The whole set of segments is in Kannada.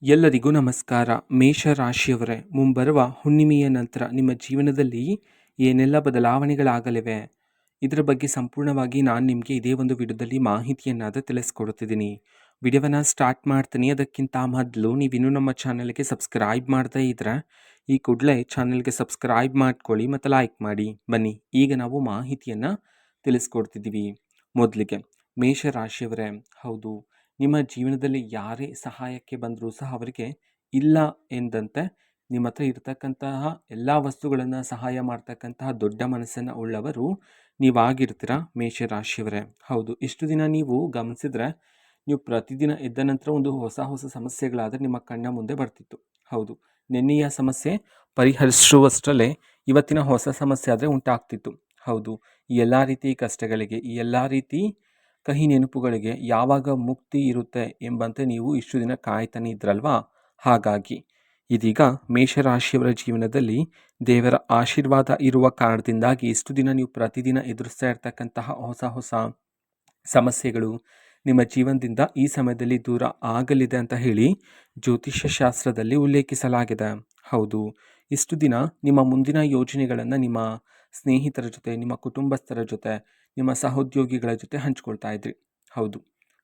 ಎಲ್ಲರಿಗೂ ನಮಸ್ಕಾರ. ಮೇಷರಾಶಿಯವರೇ, ಮುಂಬರುವ ಹುಣ್ಣಿಮೆಯ ನಂತರ ನಿಮ್ಮ ಜೀವನದಲ್ಲಿ ಏನೆಲ್ಲ ಬದಲಾವಣೆಗಳಾಗಲಿವೆ ಇದರ ಬಗ್ಗೆ ಸಂಪೂರ್ಣವಾಗಿ ನಾನು ನಿಮಗೆ ಇದೇ ಒಂದು ವಿಡಿಯೋದಲ್ಲಿ ಮಾಹಿತಿಯನ್ನಾದ ತಿಳಿಸ್ಕೊಡ್ತಿದ್ದೀನಿ. ವಿಡಿಯೋವನ್ನು ಸ್ಟಾರ್ಟ್ ಮಾಡ್ತೀನಿ. ಅದಕ್ಕಿಂತ ಮೊದಲು ನೀವಿನ್ನೂ ನಮ್ಮ ಚಾನಲ್ಗೆ ಸಬ್ಸ್ಕ್ರೈಬ್ ಮಾಡ್ತಾ ಇದ್ರೆ ಈ ಕೂಡಲೇ ಚಾನಲ್ಗೆ ಸಬ್ಸ್ಕ್ರೈಬ್ ಮಾಡ್ಕೊಳ್ಳಿ ಮತ್ತು ಲೈಕ್ ಮಾಡಿ. ಬನ್ನಿ ಈಗ ನಾವು ಮಾಹಿತಿಯನ್ನು ತಿಳಿಸ್ಕೊಡ್ತಿದ್ದೀವಿ. ಮೊದಲಿಗೆ ಮೇಷರಾಶಿಯವರೇ, ಹೌದು, ನಿಮ್ಮ ಜೀವನದಲ್ಲಿ ಯಾರೇ ಸಹಾಯಕ್ಕೆ ಬಂದರೂ ಸಹ ಅವರಿಗೆ ಇಲ್ಲ ಎಂದಂತೆ ನಿಮ್ಮ ಹತ್ರ ಇರತಕ್ಕಂತಹ ಎಲ್ಲ ವಸ್ತುಗಳನ್ನು ಸಹಾಯ ಮಾಡ್ತಕ್ಕಂತಹ ದೊಡ್ಡ ಮನಸ್ಸನ್ನು ಉಳ್ಳವರು ನೀವಾಗಿರ್ತೀರ ಮೇಷರಾಶಿಯವರೇ. ಹೌದು, ಇಷ್ಟು ದಿನ ನೀವು ಗಮನಿಸಿದ್ರೆ ನೀವು ಪ್ರತಿದಿನ ಎದ್ದ ನಂತರ ಒಂದು ಹೊಸ ಹೊಸ ಸಮಸ್ಯೆಗಳಾದರೆ ನಿಮ್ಮ ಕಣ್ಣ ಮುಂದೆ ಬರ್ತಿತ್ತು. ಹೌದು, ನಿನ್ನೆಯ ಸಮಸ್ಯೆ ಪರಿಹರಿಸುವಷ್ಟರಲ್ಲೇ ಇವತ್ತಿನ ಹೊಸ ಸಮಸ್ಯೆ ಆದರೆ ಉಂಟಾಗ್ತಿತ್ತು. ಹೌದು, ಈ ಎಲ್ಲ ರೀತಿ ಕಷ್ಟಗಳಿಗೆ, ಈ ಎಲ್ಲ ರೀತಿ ಕಹಿ ನೆನಪುಗಳಿಗೆ ಯಾವಾಗ ಮುಕ್ತಿ ಇರುತ್ತೆ ಎಂಬಂತೆ ನೀವು ಇಷ್ಟು ದಿನ ಕಾಯ್ತಾನೆ ಇದ್ರಲ್ವಾ. ಹಾಗಾಗಿ ಇದೀಗ ಮೇಷರಾಶಿಯವರ ಜೀವನದಲ್ಲಿ ದೇವರ ಆಶೀರ್ವಾದ ಇರುವ ಕಾರಣದಿಂದಾಗಿ ಇಷ್ಟು ದಿನ ನೀವು ಪ್ರತಿದಿನ ಎದುರಿಸ್ತಾ ಇರ್ತಕ್ಕಂತಹ ಹೊಸ ಹೊಸ ಸಮಸ್ಯೆಗಳು ನಿಮ್ಮ ಜೀವನದಿಂದ ಈ ಸಮಯದಲ್ಲಿ ದೂರ ಆಗಲಿದೆ ಅಂತ ಹೇಳಿ ಜ್ಯೋತಿಷ್ಯ ಶಾಸ್ತ್ರದಲ್ಲಿ ಉಲ್ಲೇಖಿಸಲಾಗಿದೆ. ಹೌದು, ಇಷ್ಟು ದಿನ ನಿಮ್ಮ ಮುಂದಿನ ಯೋಜನೆಗಳನ್ನು ನಿಮ್ಮ ಸ್ನೇಹಿತರ ಜೊತೆ, ನಿಮ್ಮ ಕುಟುಂಬಸ್ಥರ ಜೊತೆ, ನಿಮ್ಮ ಸಹೋದ್ಯೋಗಿಗಳ ಜೊತೆ ಹಂಚ್ಕೊಳ್ತಾ ಇದ್ರಿ. ಹೌದು,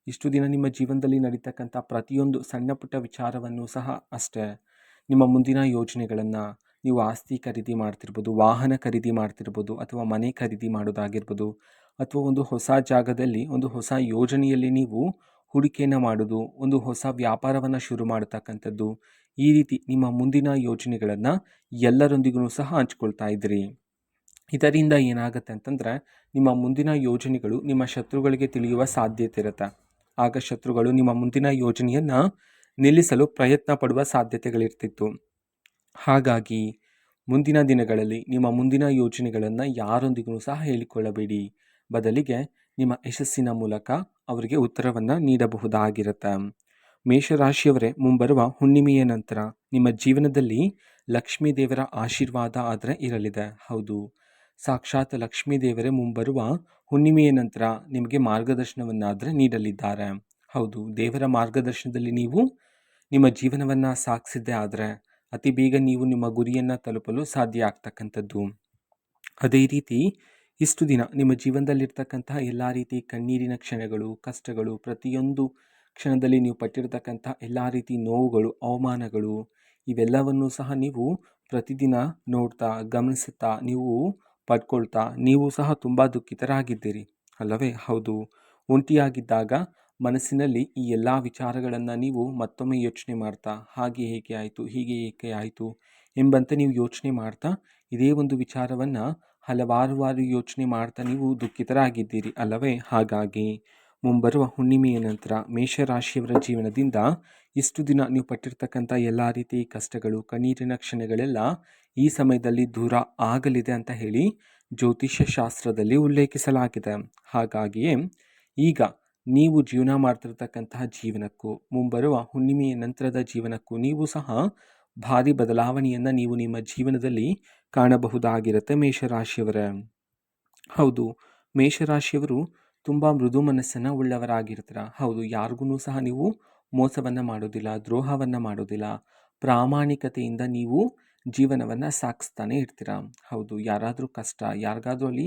ಇಷ್ಟು ದಿನ ನಿಮ್ಮ ಜೀವನದಲ್ಲಿ ನಡೀತಕ್ಕಂಥ ಪ್ರತಿಯೊಂದು ಸಣ್ಣ ಪುಟ್ಟ ವಿಚಾರವನ್ನು ಸಹ ಅಷ್ಟೇ, ನಿಮ್ಮ ಮುಂದಿನ ಯೋಜನೆಗಳನ್ನು, ನೀವು ಆಸ್ತಿ ಖರೀದಿ ಮಾಡ್ತಿರ್ಬೋದು, ವಾಹನ ಖರೀದಿ ಮಾಡ್ತಿರ್ಬೋದು, ಅಥವಾ ಮನೆ ಖರೀದಿ ಮಾಡೋದಾಗಿರ್ಬೋದು, ಅಥವಾ ಒಂದು ಹೊಸ ಜಾಗದಲ್ಲಿ ಒಂದು ಹೊಸ ಯೋಜನೆಯಲ್ಲಿ ನೀವು ಹೂಡಿಕೆಯನ್ನು ಮಾಡೋದು, ಒಂದು ಹೊಸ ವ್ಯಾಪಾರವನ್ನು ಶುರು ಮಾಡತಕ್ಕಂಥದ್ದು, ಈ ರೀತಿ ನಿಮ್ಮ ಮುಂದಿನ ಯೋಜನೆಗಳನ್ನು ಎಲ್ಲರೊಂದಿಗೂ ಸಹ ಹಂಚ್ಕೊಳ್ತಾ ಇದ್ದೀರಿ. ಇದರಿಂದ ಏನಾಗುತ್ತೆ ಅಂತಂದರೆ ನಿಮ್ಮ ಮುಂದಿನ ಯೋಜನೆಗಳು ನಿಮ್ಮ ಶತ್ರುಗಳಿಗೆ ತಿಳಿಯುವ ಸಾಧ್ಯತೆ ಇರುತ್ತೆ. ಆಗ ಶತ್ರುಗಳು ನಿಮ್ಮ ಮುಂದಿನ ಯೋಜನೆಯನ್ನು ನಿಲ್ಲಿಸಲು ಪ್ರಯತ್ನ ಪಡುವ ಸಾಧ್ಯತೆಗಳಿರ್ತಿತ್ತು. ಹಾಗಾಗಿ ಮುಂದಿನ ದಿನಗಳಲ್ಲಿ ನಿಮ್ಮ ಮುಂದಿನ ಯೋಜನೆಗಳನ್ನು ಯಾರೊಂದಿಗೂ ಸಹ ಹೇಳಿಕೊಳ್ಳಬೇಡಿ. ಬದಲಿಗೆ ನಿಮ್ಮ ಯಶಸ್ಸಿನ ಮೂಲಕ ಅವರಿಗೆ ಉತ್ತರವನ್ನು ನೀಡಬಹುದಾಗಿರುತ್ತೆ. ಮೇಷರಾಶಿಯವರೇ, ಮುಂಬರುವ ಹುಣ್ಣಿಮೆಯ ನಂತರ ನಿಮ್ಮ ಜೀವನದಲ್ಲಿ ಲಕ್ಷ್ಮೀ ದೇವರ ಆಶೀರ್ವಾದ ಆದರೆ ಇರಲಿದೆ. ಹೌದು, ಸಾಕ್ಷಾತ್ ಲಕ್ಷ್ಮೀ ದೇವರೇ ಮುಂಬರುವ ಹುಣ್ಣಿಮೆಯ ನಂತರ ನಿಮಗೆ ಮಾರ್ಗದರ್ಶನವನ್ನಾದರೆ ನೀಡಲಿದ್ದಾರೆ. ಹೌದು, ದೇವರ ಮಾರ್ಗದರ್ಶನದಲ್ಲಿ ನೀವು ನಿಮ್ಮ ಜೀವನವನ್ನು ಸಾಗಿಸಿದ್ದೇ ಆದರೆ ಅತಿ ಬೇಗ ನೀವು ನಿಮ್ಮ ಗುರಿಯನ್ನು ತಲುಪಲು ಸಾಧ್ಯ ಆಗ್ತಕ್ಕಂಥದ್ದು. ಅದೇ ರೀತಿ ಇಷ್ಟು ದಿನ ನಿಮ್ಮ ಜೀವನದಲ್ಲಿರ್ತಕ್ಕಂತಹ ಎಲ್ಲ ರೀತಿ ಕಣ್ಣೀರಿನ ಕ್ಷಣಗಳು, ಕಷ್ಟಗಳು, ಪ್ರತಿಯೊಂದು ಕ್ಷಣದಲ್ಲಿ ನೀವು ಪಟ್ಟಿರ್ತಕ್ಕಂಥ ಎಲ್ಲ ರೀತಿ ನೋವುಗಳು, ಅವಮಾನಗಳು, ಇವೆಲ್ಲವನ್ನೂ ಸಹ ನೀವು ಪ್ರತಿದಿನ ನೋಡ್ತಾ, ಗಮನಿಸುತ್ತಾ, ನೀವು ಪಡ್ಕೊಳ್ತಾ ನೀವು ಸಹ ತುಂಬ ದುಃಖಿತರಾಗಿದ್ದೀರಿ ಅಲ್ಲವೇ. ಹೌದು, ಒಂಟಿಯಾಗಿದ್ದಾಗ ಮನಸ್ಸಿನಲ್ಲಿ ಈ ಎಲ್ಲ ವಿಚಾರಗಳನ್ನು ನೀವು ಮತ್ತೊಮ್ಮೆ ಯೋಚನೆ ಮಾಡ್ತಾ, ಹಾಗೆ ಹೇಗೆ ಆಯಿತು, ಹೀಗೆ ಏಕೆ ಆಯಿತು ಎಂಬಂತೆ ನೀವು ಯೋಚನೆ ಮಾಡ್ತಾ ಇದೇ ಒಂದು ವಿಚಾರವನ್ನು ಹಲವಾರು ಬಾರಿ ಯೋಚನೆ ಮಾಡ್ತಾ ನೀವು ದುಃಖಿತರಾಗಿದ್ದೀರಿ ಅಲ್ಲವೇ. ಹಾಗಾಗಿ ಮುಂಬರುವ ಹುಣ್ಣಿಮೆಯ ನಂತರ ಮೇಷರಾಶಿಯವರ ಜೀವನದಿಂದ ಇಷ್ಟು ದಿನ ನೀವು ಪಟ್ಟಿರ್ತಕ್ಕಂಥ ಎಲ್ಲ ರೀತಿ ಕಷ್ಟಗಳು, ಕಣ್ಣೀರಿನ ಕ್ಷಣಗಳೆಲ್ಲ ಈ ಸಮಯದಲ್ಲಿ ದೂರ ಆಗಲಿದೆ ಅಂತ ಹೇಳಿ ಜ್ಯೋತಿಷ್ಯ ಶಾಸ್ತ್ರದಲ್ಲಿ ಉಲ್ಲೇಖಿಸಲಾಗಿದೆ. ಹಾಗಾಗಿಯೇ ಈಗ ನೀವು ಜೀವನ ಮಾಡ್ತಿರ್ತಕ್ಕಂತಹ ಜೀವನಕ್ಕೂ ಮುಂಬರುವ ಹುಣ್ಣಿಮೆಯ ನಂತರದ ಜೀವನಕ್ಕೂ ನೀವು ಸಹ ಭಾರಿ ಬದಲಾವಣೆಯನ್ನು ನೀವು ನಿಮ್ಮ ಜೀವನದಲ್ಲಿ ಕಾಣಬಹುದಾಗಿರುತ್ತೆ ಮೇಷರಾಶಿಯವರೇ. ಹೌದು, ಮೇಷರಾಶಿಯವರು ತುಂಬ ಮೃದು ಮನಸ್ಸನ್ನು ಉಳ್ಳವರಾಗಿರ್ತೀರ. ಹೌದು, ಯಾರಿಗೂ ಸಹ ನೀವು ಮೋಸವನ್ನು ಮಾಡೋದಿಲ್ಲ, ದ್ರೋಹವನ್ನು ಮಾಡೋದಿಲ್ಲ, ಪ್ರಾಮಾಣಿಕತೆಯಿಂದ ನೀವು ಜೀವನವನ್ನು ಸಾಗಿಸ್ತಾನೆ ಇರ್ತೀರ. ಹೌದು, ಯಾರಾದರೂ ಕಷ್ಟ, ಯಾರಿಗಾದ್ರೂ ಅಲ್ಲಿ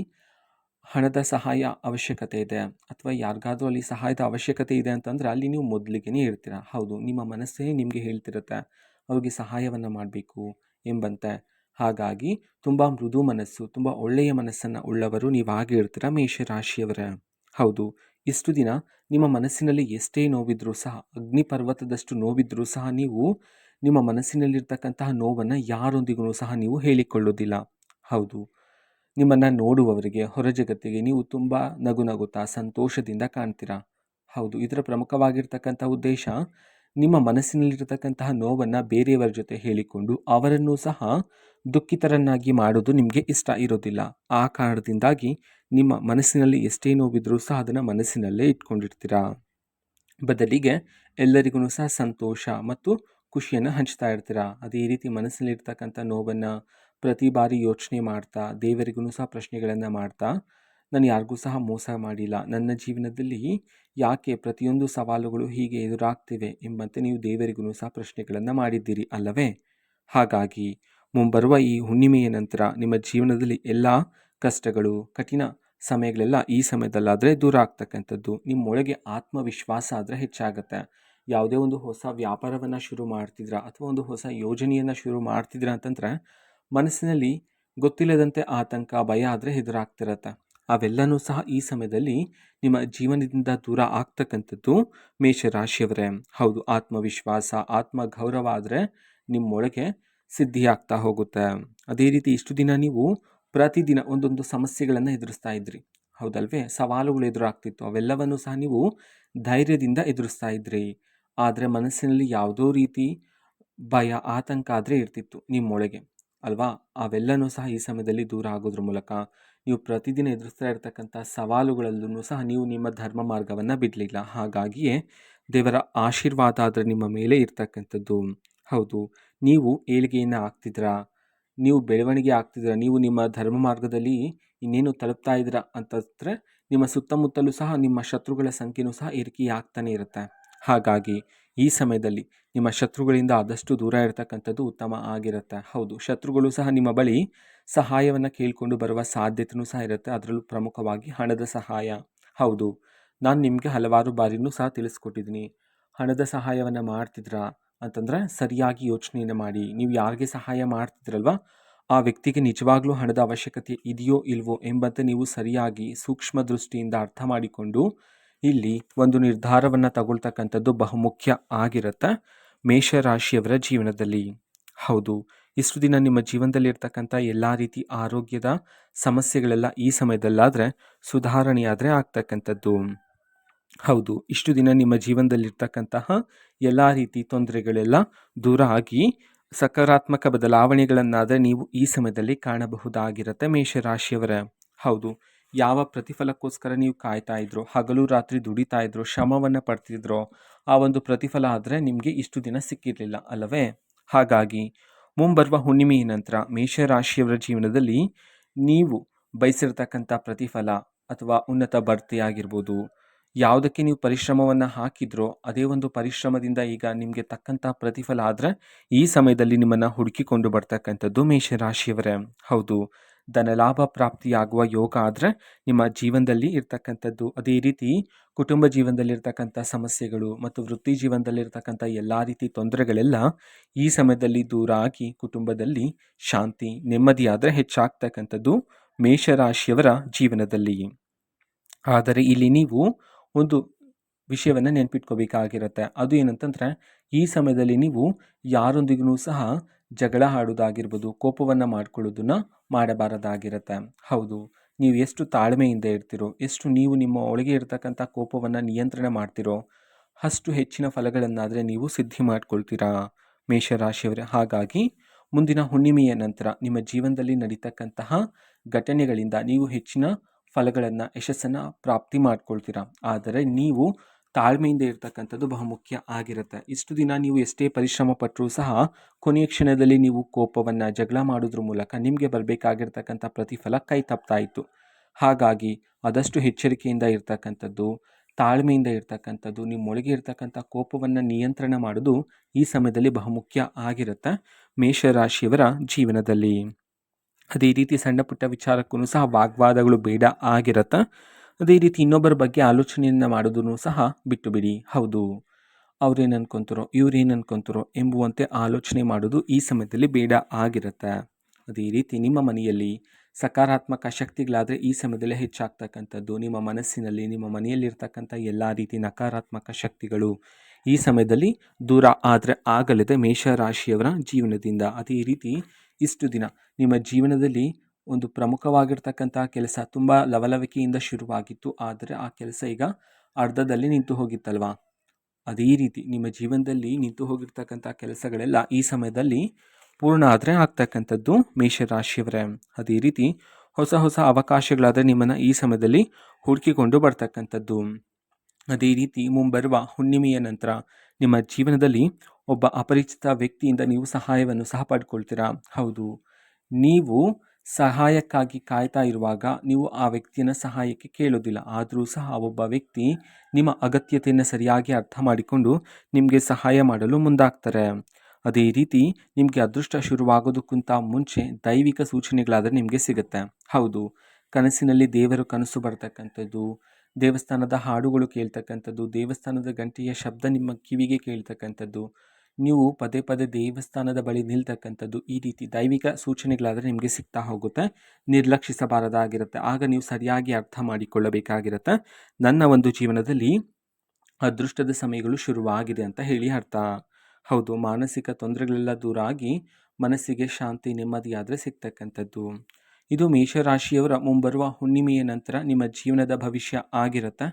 ಹಣದ ಸಹಾಯ ಅವಶ್ಯಕತೆ ಇದೆ, ಅಥವಾ ಯಾರಿಗಾದ್ರೂ ಅಲ್ಲಿ ಸಹಾಯದ ಅವಶ್ಯಕತೆ ಇದೆ ಅಂತಂದರೆ ಅಲ್ಲಿ ನೀವು ಮೊದಲಿಗೆ ಇರ್ತೀರ. ಹೌದು, ನಿಮ್ಮ ಮನಸ್ಸೇ ನಿಮಗೆ ಹೇಳ್ತಿರುತ್ತೆ ಅವ್ರಿಗೆ ಸಹಾಯವನ್ನು ಮಾಡಬೇಕು ಎಂಬಂತೆ. ಹಾಗಾಗಿ ತುಂಬ ಮೃದು ಮನಸ್ಸು, ತುಂಬ ಒಳ್ಳೆಯ ಮನಸ್ಸನ್ನು ಉಳ್ಳವರು ನೀವಾಗಿ ಇರ್ತೀರ ಮೇಷರಾಶಿಯವರೇ. ಹೌದು, ಇಷ್ಟು ದಿನ ನಿಮ್ಮ ಮನಸ್ಸಿನಲ್ಲಿ ಎಷ್ಟೇ ನೋವಿದ್ರೂ ಸಹ, ಅಗ್ನಿ ಪರ್ವತದಷ್ಟು ನೋವಿದ್ರೂ ಸಹ ನೀವು ನಿಮ್ಮ ಮನಸ್ಸಿನಲ್ಲಿರ್ತಕ್ಕಂತಹ ನೋವನ್ನು ಯಾರೊಂದಿಗೂ ಸಹ ನೀವು ಹೇಳಿಕೊಳ್ಳೋದಿಲ್ಲ. ಹೌದು, ನಿಮ್ಮನ್ನು ನೋಡುವವರಿಗೆ, ಹೊರ ಜಗತ್ತಿಗೆ ನೀವು ತುಂಬ ನಗು ನಗುತ್ತಾ ಸಂತೋಷದಿಂದ ಕಾಣ್ತೀರಾ. ಹೌದು, ಇದರ ಪ್ರಮುಖವಾಗಿರ್ತಕ್ಕಂಥ ಉದ್ದೇಶ ನಿಮ್ಮ ಮನಸ್ಸಿನಲ್ಲಿರ್ತಕ್ಕಂತಹ ನೋವನ್ನು ಬೇರೆಯವರ ಜೊತೆ ಹೇಳಿಕೊಂಡು ಅವರನ್ನು ಸಹ ದುಃಖಿತರನ್ನಾಗಿ ಮಾಡೋದು ನಿಮಗೆ ಇಷ್ಟ ಇರೋದಿಲ್ಲ. ಆ ಕಾರಣದಿಂದಾಗಿ ನಿಮ್ಮ ಮನಸ್ಸಿನಲ್ಲಿ ಎಷ್ಟೇ ನೋವಿದ್ರೂ ಸಹ ಅದನ್ನು ಮನಸ್ಸಿನಲ್ಲೇ ಇಟ್ಕೊಂಡಿರ್ತೀರಾ. ಬದಲಿಗೆ ಎಲ್ಲರಿಗೂ ಸಹ ಸಂತೋಷ ಮತ್ತು ಖುಷಿಯನ್ನು ಹಂಚ್ತಾ ಇರ್ತೀರಾ. ಅದೇ ರೀತಿ ಮನಸ್ಸಿನಲ್ಲಿರ್ತಕ್ಕಂಥ ನೋವನ್ನು ಪ್ರತಿ ಬಾರಿ ಯೋಚನೆ ಮಾಡ್ತಾ, ದೇವರಿಗೂ ಸಹ ಪ್ರಶ್ನೆಗಳನ್ನು ಮಾಡ್ತಾ ನಾನು ಯಾರಿಗೂ ಸಹ ಮೋಸ ಮಾಡಿಲ್ಲ. ನನ್ನ ಜೀವನದಲ್ಲಿ ಯಾಕೆ ಪ್ರತಿಯೊಂದು ಸವಾಲುಗಳು ಹೀಗೆ ಎದುರಾಗ್ತಿವೆ ಎಂಬಂತೆ ನೀವು ದೇವರಿಗೂ ಸಹ ಪ್ರಶ್ನೆಗಳನ್ನು ಮಾಡಿದ್ದೀರಿ ಅಲ್ಲವೇ? ಹಾಗಾಗಿ ಮುಂಬರುವ ಈ ಹುಣ್ಣಿಮೆಯ ನಂತರ ನಿಮ್ಮ ಜೀವನದಲ್ಲಿ ಎಲ್ಲ ಕಷ್ಟಗಳು, ಕಠಿಣ ಸಮಯಗಳೆಲ್ಲ ಈ ಸಮಯದಲ್ಲಾದರೆ ದೂರ ಆಗ್ತಕ್ಕಂಥದ್ದು. ನಿಮ್ಮೊಳಗೆ ಆತ್ಮವಿಶ್ವಾಸ ಆದರೆ ಹೆಚ್ಚಾಗುತ್ತೆ. ಯಾವುದೇ ಒಂದು ಹೊಸ ವ್ಯಾಪಾರವನ್ನು ಶುರು ಮಾಡ್ತಿದ್ರಾ ಅಥವಾ ಒಂದು ಹೊಸ ಯೋಜನೆಯನ್ನು ಶುರು ಮಾಡ್ತಿದ್ರಾ ಅಂತಂದರೆ ಮನಸ್ಸಿನಲ್ಲಿ ಗೊತ್ತಿಲ್ಲದಂತೆ ಆತಂಕ, ಭಯ ಆದರೆ ಎದುರಾಗ್ತಿರತ್ತೆ. ಅವೆಲ್ಲನೂ ಸಹ ಈ ಸಮಯದಲ್ಲಿ ನಿಮ್ಮ ಜೀವನದಿಂದ ದೂರ ಆಗ್ತಕ್ಕಂಥದ್ದು ಮೇಷರಾಶಿಯವರೇ. ಹೌದು, ಆತ್ಮವಿಶ್ವಾಸ, ಆತ್ಮಗೌರವ ಆದರೆ ನಿಮ್ಮೊಳಗೆ ಸಿದ್ಧಿಯಾಗ್ತಾ ಹೋಗುತ್ತೆ. ಅದೇ ರೀತಿ ಇಷ್ಟು ದಿನ ನೀವು ಪ್ರತಿದಿನ ಒಂದೊಂದು ಸಮಸ್ಯೆಗಳನ್ನು ಎದುರಿಸ್ತಾ ಇದ್ರಿ, ಹೌದಲ್ವೇ? ಸವಾಲುಗಳು ಎದುರಾಗ್ತಿತ್ತು. ಅವೆಲ್ಲವನ್ನು ಸಹ ನೀವು ಧೈರ್ಯದಿಂದ ಎದುರಿಸ್ತಾ ಇದ್ರಿ. ಆದರೆ ಮನಸ್ಸಿನಲ್ಲಿ ಯಾವುದೋ ರೀತಿ ಭಯ, ಆತಂಕ ಆದರೆ ಇರ್ತಿತ್ತು ನಿಮ್ಮೊಳಗೆ, ಅಲ್ವಾ? ಅವೆಲ್ಲನೂ ಸಹ ಈ ಸಮಯದಲ್ಲಿ ದೂರ ಆಗೋದ್ರ ಮೂಲಕ ನೀವು ಪ್ರತಿದಿನ ಎದುರಿಸ್ತಾ ಇರ್ತಕ್ಕಂಥ ಸವಾಲುಗಳಲ್ಲೂ ಸಹ ನೀವು ನಿಮ್ಮ ಧರ್ಮ ಮಾರ್ಗವನ್ನು ಬಿಡಲಿಲ್ಲ. ಹಾಗಾಗಿಯೇ ದೇವರ ಆಶೀರ್ವಾದ ಆದರೆ ನಿಮ್ಮ ಮೇಲೆ ಇರ್ತಕ್ಕಂಥದ್ದು. ಹೌದು, ನೀವು ಏಳಿಗೆಯನ್ನು ಆಗ್ತಿದ್ದೀರಾ, ನೀವು ಬೆಳವಣಿಗೆ ಆಗ್ತಿದ್ದೀರಾ, ನೀವು ನಿಮ್ಮ ಧರ್ಮ ಮಾರ್ಗದಲ್ಲಿ ಇನ್ನೇನು ತಲುಪ್ತಾ ಇದ್ದೀರಾ ಅಂತಂದರೆ ನಿಮ್ಮ ಸುತ್ತಮುತ್ತಲೂ ಸಹ ನಿಮ್ಮ ಶತ್ರುಗಳ ಸಂಖ್ಯೆಯೂ ಸಹ ಏರಿಕೆಯಾಗ್ತಾನೆ ಇರುತ್ತೆ. ಹಾಗಾಗಿ ಈ ಸಮಯದಲ್ಲಿ ನಿಮ್ಮ ಶತ್ರುಗಳಿಂದ ಆದಷ್ಟು ದೂರ ಇರತಕ್ಕಂಥದ್ದು ಉತ್ತಮ ಆಗಿರುತ್ತೆ. ಹೌದು, ಶತ್ರುಗಳು ಸಹ ನಿಮ್ಮ ಬಳಿ ಸಹಾಯವನ್ನು ಕೇಳಿಕೊಂಡು ಬರುವ ಸಾಧ್ಯತೆಯೂ ಸಹ ಇರುತ್ತೆ. ಅದರಲ್ಲೂ ಪ್ರಮುಖವಾಗಿ ಹಣದ ಸಹಾಯ. ಹೌದು, ನಾನು ನಿಮಗೆ ಹಲವಾರು ಬಾರಿನೂ ಸಹ ತಿಳಿಸ್ಕೊಟ್ಟಿದ್ದೀನಿ. ಹಣದ ಸಹಾಯವನ್ನು ಮಾಡ್ತಿದ್ರಾ ಅಂತಂದರೆ ಸರಿಯಾಗಿ ಯೋಚನೆಯನ್ನು ಮಾಡಿ. ನೀವು ಯಾರಿಗೆ ಸಹಾಯ ಮಾಡ್ತಿದ್ರಲ್ವ ಆ ವ್ಯಕ್ತಿಗೆ ನಿಜವಾಗ್ಲೂ ಹಣದ ಅವಶ್ಯಕತೆ ಇದೆಯೋ ಇಲ್ವೋ ಎಂಬಂತೆ ನೀವು ಸರಿಯಾಗಿ ಸೂಕ್ಷ್ಮ ದೃಷ್ಟಿಯಿಂದ ಅರ್ಥ ಮಾಡಿಕೊಂಡು ಇಲ್ಲಿ ಒಂದು ನಿರ್ಧಾರವನ್ನು ತಗೊಳ್ತಕ್ಕಂಥದ್ದು ಬಹುಮುಖ್ಯ ಆಗಿರುತ್ತೆ ಮೇಷರಾಶಿಯವರ ಜೀವನದಲ್ಲಿ. ಹೌದು, ಇಷ್ಟು ದಿನ ನಿಮ್ಮ ಜೀವನದಲ್ಲಿ ಇರ್ತಕ್ಕಂಥ ಎಲ್ಲ ರೀತಿ ಆರೋಗ್ಯದ ಸಮಸ್ಯೆಗಳೆಲ್ಲ ಈ ಸಮಯದಲ್ಲಾದರೆ ಸುಧಾರಣೆಯಾದರೆ ಆಗ್ತಕ್ಕಂಥದ್ದು. ಹೌದು, ಇಷ್ಟು ದಿನ ನಿಮ್ಮ ಜೀವನದಲ್ಲಿರ್ತಕ್ಕಂತಹ ಎಲ್ಲ ರೀತಿ ತೊಂದರೆಗಳೆಲ್ಲ ದೂರ ಆಗಿ ಸಕಾರಾತ್ಮಕ ಬದಲಾವಣೆಗಳನ್ನಾದರೆ ನೀವು ಈ ಸಮಯದಲ್ಲಿ ಕಾಣಬಹುದಾಗಿರುತ್ತೆ ಮೇಷರಾಶಿಯವರ. ಹೌದು, ಯಾವ ಪ್ರತಿಫಲಕ್ಕೋಸ್ಕರ ನೀವು ಕಾಯ್ತಾ ಇದ್ರೋ, ಹಗಲು ರಾತ್ರಿ ದುಡಿತಾ ಇದ್ರೋ, ಶ್ರಮವನ್ನು ಪಡ್ತಿದ್ರೋ, ಆ ಒಂದು ಪ್ರತಿಫಲ ಆದರೆ ನಿಮಗೆ ಇಷ್ಟು ದಿನ ಸಿಕ್ಕಿರಲಿಲ್ಲ ಅಲ್ಲವೇ? ಹಾಗಾಗಿ ಮುಂಬರುವ ಹುಣ್ಣಿಮೆಯ ನಂತರ ಮೇಷರಾಶಿಯವರ ಜೀವನದಲ್ಲಿ ನೀವು ಬಯಸಿರ್ತಕ್ಕಂಥ ಪ್ರತಿಫಲ ಅಥವಾ ಉನ್ನತ ಬಡ್ತಿ ಆಗಿರ್ಬೋದು, ಯಾವುದಕ್ಕೆ ನೀವು ಪರಿಶ್ರಮವನ್ನು ಹಾಕಿದ್ರೋ ಅದೇ ಒಂದು ಪರಿಶ್ರಮದಿಂದ ಈಗ ನಿಮಗೆ ತಕ್ಕಂಥ ಪ್ರತಿಫಲ ಆದರೆ ಈ ಸಮಯದಲ್ಲಿ ನಿಮ್ಮನ್ನು ಹುಡುಕಿಕೊಂಡು ಬರ್ತಕ್ಕಂಥದ್ದು ಮೇಷರಾಶಿಯವರೇ. ಹೌದು, ಧನಲಾಭ ಪ್ರಾಪ್ತಿಯಾಗುವ ಯೋಗ ಆದರೆ ನಿಮ್ಮ ಜೀವನದಲ್ಲಿ ಇರ್ತಕ್ಕಂಥದ್ದು. ಅದೇ ರೀತಿ ಕುಟುಂಬ ಜೀವನದಲ್ಲಿರ್ತಕ್ಕಂಥ ಸಮಸ್ಯೆಗಳು ಮತ್ತು ವೃತ್ತಿ ಜೀವನದಲ್ಲಿರ್ತಕ್ಕಂಥ ಎಲ್ಲ ರೀತಿ ತೊಂದರೆಗಳೆಲ್ಲ ಈ ಸಮಯದಲ್ಲಿ ದೂರ ಆಗಿ ಕುಟುಂಬದಲ್ಲಿ ಶಾಂತಿ, ನೆಮ್ಮದಿ ಆದರೆ ಹೆಚ್ಚಾಗ್ತಕ್ಕಂಥದ್ದು ಮೇಷರಾಶಿಯವರ ಜೀವನದಲ್ಲಿ. ಆದರೆ ಇಲ್ಲಿ ನೀವು ಒಂದು ವಿಷಯವನ್ನು ನೆನಪಿಟ್ಕೋಬೇಕಾಗಿರುತ್ತೆ. ಅದು ಏನಂತಂದರೆ ಈ ಸಮಯದಲ್ಲಿ ನೀವು ಯಾರೊಂದಿಗೂ ಸಹ ಜಗಳ ಆಡೋದಾಗಿರ್ಬೋದು, ಕೋಪವನ್ನು ಮಾಡ್ಕೊಳ್ಳೋದನ್ನು ಮಾಡಬಾರದಾಗಿರುತ್ತೆ. ಹೌದು, ನೀವು ಎಷ್ಟು ತಾಳ್ಮೆಯಿಂದ ಇರ್ತೀರೋ, ಎಷ್ಟು ನೀವು ನಿಮ್ಮ ಒಳಗೆ ಇರತಕ್ಕಂಥ ಕೋಪವನ್ನು ನಿಯಂತ್ರಣ ಮಾಡ್ತೀರೋ ಅಷ್ಟು ಹೆಚ್ಚಿನ ಫಲಗಳನ್ನಾದರೆ ನೀವು ಸಿದ್ಧಿ ಮಾಡ್ಕೊಳ್ತೀರಾ ಮೇಷರಾಶಿಯವರೇ. ಹಾಗಾಗಿ ಮುಂದಿನ ಹುಣ್ಣಿಮೆಯ ನಂತರ ನಿಮ್ಮ ಜೀವನದಲ್ಲಿ ನಡೀತಕ್ಕಂತಹ ಘಟನೆಗಳಿಂದ ನೀವು ಹೆಚ್ಚಿನ ಫಲಗಳನ್ನು, ಯಶಸ್ಸನ್ನು ಪ್ರಾಪ್ತಿ ಮಾಡ್ಕೊಳ್ತೀರಾ. ಆದರೆ ನೀವು ತಾಳ್ಮೆಯಿಂದ ಇರ್ತಕ್ಕಂಥದ್ದು ಬಹುಮುಖ್ಯ ಆಗಿರುತ್ತೆ. ಇಷ್ಟು ದಿನ ನೀವು ಎಷ್ಟೇ ಪರಿಶ್ರಮ ಪಟ್ಟರೂ ಸಹ ಕೊನೆಯ ಕ್ಷಣದಲ್ಲಿ ನೀವು ಕೋಪವನ್ನು, ಜಗಳ ಮಾಡೋದ್ರ ಮೂಲಕ ನಿಮಗೆ ಬರಬೇಕಾಗಿರ್ತಕ್ಕಂಥ ಪ್ರತಿಫಲ ಕೈ ತಪ್ತಾ ಇತ್ತು. ಹಾಗಾಗಿ ಆದಷ್ಟು ಎಚ್ಚರಿಕೆಯಿಂದ ಇರ್ತಕ್ಕಂಥದ್ದು, ತಾಳ್ಮೆಯಿಂದ ಇರ್ತಕ್ಕಂಥದ್ದು, ನಿಮ್ಮೊಳಗೆ ಇರ್ತಕ್ಕಂಥ ಕೋಪವನ್ನು ನಿಯಂತ್ರಣ ಮಾಡೋದು ಈ ಸಮಯದಲ್ಲಿ ಬಹುಮುಖ್ಯ ಆಗಿರುತ್ತೆ ಮೇಷರಾಶಿಯವರ ಜೀವನದಲ್ಲಿ. ಅದೇ ರೀತಿ ಸಣ್ಣ ಪುಟ್ಟ ವಿಚಾರಕ್ಕೂ ಸಹ ವಾಗ್ವಾದಗಳು ಬೇಡ ಆಗಿರುತ್ತೆ. ಅದೇ ರೀತಿ ಇನ್ನೊಬ್ಬರ ಬಗ್ಗೆ ಆಲೋಚನೆಯನ್ನು ಮಾಡೋದನ್ನು ಸಹ ಬಿಟ್ಟು ಬಿಡಿ. ಹೌದು, ಅವ್ರೇನು ಅನ್ಕೊತಾರೋ, ಇವ್ರೇನು ಅನ್ಕೊತಾರೋ ಎಂಬುವಂತೆ ಆಲೋಚನೆ ಮಾಡೋದು ಈ ಸಮಯದಲ್ಲಿ ಬೇಡ ಆಗಿರುತ್ತೆ. ಅದೇ ರೀತಿ ನಿಮ್ಮ ಮನೆಯಲ್ಲಿ ಸಕಾರಾತ್ಮಕ ಶಕ್ತಿಗಳಾದರೆ ಈ ಸಮಯದಲ್ಲಿ ಹೆಚ್ಚಾಗ್ತಕ್ಕಂಥದ್ದು. ನಿಮ್ಮ ಮನಸ್ಸಿನಲ್ಲಿ, ನಿಮ್ಮ ಮನೆಯಲ್ಲಿರ್ತಕ್ಕಂಥ ಎಲ್ಲ ರೀತಿ ನಕಾರಾತ್ಮಕ ಶಕ್ತಿಗಳು ಈ ಸಮಯದಲ್ಲಿ ದೂರ ಆದರೆ ಆಗಲಿದೆ ಮೇಷರಾಶಿಯವರ ಜೀವನದಿಂದ. ಅದೇ ರೀತಿ ಇಷ್ಟು ದಿನ ನಿಮ್ಮ ಜೀವನದಲ್ಲಿ ಒಂದು ಪ್ರಮುಖವಾಗಿರ್ತಕ್ಕಂಥ ಕೆಲಸ ತುಂಬ ಲವಲವಿಕೆಯಿಂದ ಶುರುವಾಗಿತ್ತು, ಆದರೆ ಆ ಕೆಲಸ ಈಗ ಅರ್ಧದಲ್ಲಿ ನಿಂತು ಹೋಗಿತ್ತಲ್ವಾ? ಅದೇ ರೀತಿ ನಿಮ್ಮ ಜೀವನದಲ್ಲಿ ನಿಂತು ಹೋಗಿರ್ತಕ್ಕಂಥ ಕೆಲಸಗಳೆಲ್ಲ ಈ ಸಮಯದಲ್ಲಿ ಪೂರ್ಣ ಆದರೆ ಆಗ್ತಕ್ಕಂಥದ್ದು ಮೇಷರಾಶಿಯವರೇ. ಅದೇ ರೀತಿ ಹೊಸ ಹೊಸ ಅವಕಾಶಗಳಾದರೆ ನಿಮ್ಮನ್ನು ಈ ಸಮಯದಲ್ಲಿ ಹುಡುಕಿಕೊಂಡು ಬರ್ತಕ್ಕಂಥದ್ದು. ಅದೇ ರೀತಿ ಮುಂಬರುವ ಹುಣ್ಣಿಮೆಯ ನಂತರ ನಿಮ್ಮ ಜೀವನದಲ್ಲಿ ಒಬ್ಬ ಅಪರಿಚಿತ ವ್ಯಕ್ತಿಯಿಂದ ನೀವು ಸಹಾಯವನ್ನು ಸಹ ಪಡ್ಕೊಳ್ತೀರಾ. ಹೌದು, ನೀವು ಸಹಾಯಕ್ಕಾಗಿ ಕಾಯ್ತಾ ಇರುವಾಗ ನೀವು ಆ ವ್ಯಕ್ತಿಯನ್ನು ಸಹಾಯಕ್ಕೆ ಕೇಳೋದಿಲ್ಲ. ಆದರೂ ಸಹ ಒಬ್ಬ ವ್ಯಕ್ತಿ ನಿಮ್ಮ ಅಗತ್ಯತೆಯನ್ನು ಸರಿಯಾಗಿ ಅರ್ಥ ಮಾಡಿಕೊಂಡು ನಿಮಗೆ ಸಹಾಯ ಮಾಡಲು ಮುಂದಾಗ್ತಾರೆ. ಅದೇ ರೀತಿ ನಿಮಗೆ ಅದೃಷ್ಟ ಶುರುವಾಗೋದಕ್ಕಿಂತ ಮುಂಚೆ ದೈವಿಕ ಸೂಚನೆಗಳಾದರೆ ನಿಮಗೆ ಸಿಗುತ್ತೆ. ಹೌದು, ಕನಸಿನಲ್ಲಿ ದೇವರು ಕನಸು ಬರ್ತಕ್ಕಂಥದ್ದು, ದೇವಸ್ಥಾನದ ಹಾಡುಗಳು ಕೇಳ್ತಕ್ಕಂಥದ್ದು, ದೇವಸ್ಥಾನದ ಗಂಟೆಯ ಶಬ್ದ ನಿಮ್ಮ ಕಿವಿಗೆ ಕೇಳ್ತಕ್ಕಂಥದ್ದು, ನೀವು ಪದೇ ಪದೇ ದೇವಸ್ಥಾನದ ಬಳಿ ನಿಲ್ತಕ್ಕಂಥದ್ದು, ಈ ರೀತಿ ದೈವಿಕ ಸೂಚನೆಗಳಾದರೆ ನಿಮಗೆ ಸಿಗ್ತಾ ಹೋಗುತ್ತೆ. ನಿರ್ಲಕ್ಷಿಸಬಾರದಾಗಿರುತ್ತೆ. ಆಗ ನೀವು ಸರಿಯಾಗಿ ಅರ್ಥ ಮಾಡಿಕೊಳ್ಳಬೇಕಾಗಿರುತ್ತೆ. ನನ್ನ ಒಂದು ಜೀವನದಲ್ಲಿ ಅದೃಷ್ಟದ ಸಮಯಗಳು ಶುರುವಾಗಿದೆ ಅಂತ ಹೇಳಿ ಅರ್ಥ. ಹೌದು, ಮಾನಸಿಕ ತೊಂದರೆಗಳೆಲ್ಲ ದೂರ ಆಗಿ ಮನಸ್ಸಿಗೆ ಶಾಂತಿ ನೆಮ್ಮದಿಯಾದರೆ ಸಿಗ್ತಕ್ಕಂಥದ್ದು. ಇದು ಮೇಷರಾಶಿಯವರ ಮುಂಬರುವ ಹುಣ್ಣಿಮೆಯ ನಂತರ ನಿಮ್ಮ ಜೀವನದ ಭವಿಷ್ಯ ಆಗಿರುತ್ತೆ.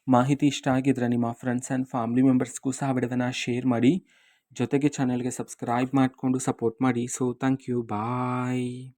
ಮಾಹಿತಿ ಇಷ್ಟ ಆಗಿದ್ರೆ ನಿಮ್ಮ ಫ್ರೆಂಡ್ಸ್ ಆ್ಯಂಡ್ ಫ್ಯಾಮಿಲಿ ಮೆಂಬರ್ಸ್ಗೂ ಸಹ ವಿಡಿಯೋನ ಶೇರ್ ಮಾಡಿ. ಜೊತೆಗೆ ಚಾನಲ್ಗೆ ಸಬ್ಸ್ಕ್ರೈಬ್ ಮಾಡಿಕೊಂಡು ಸಪೋರ್ಟ್ ಮಾಡಿ. So thank you, bye.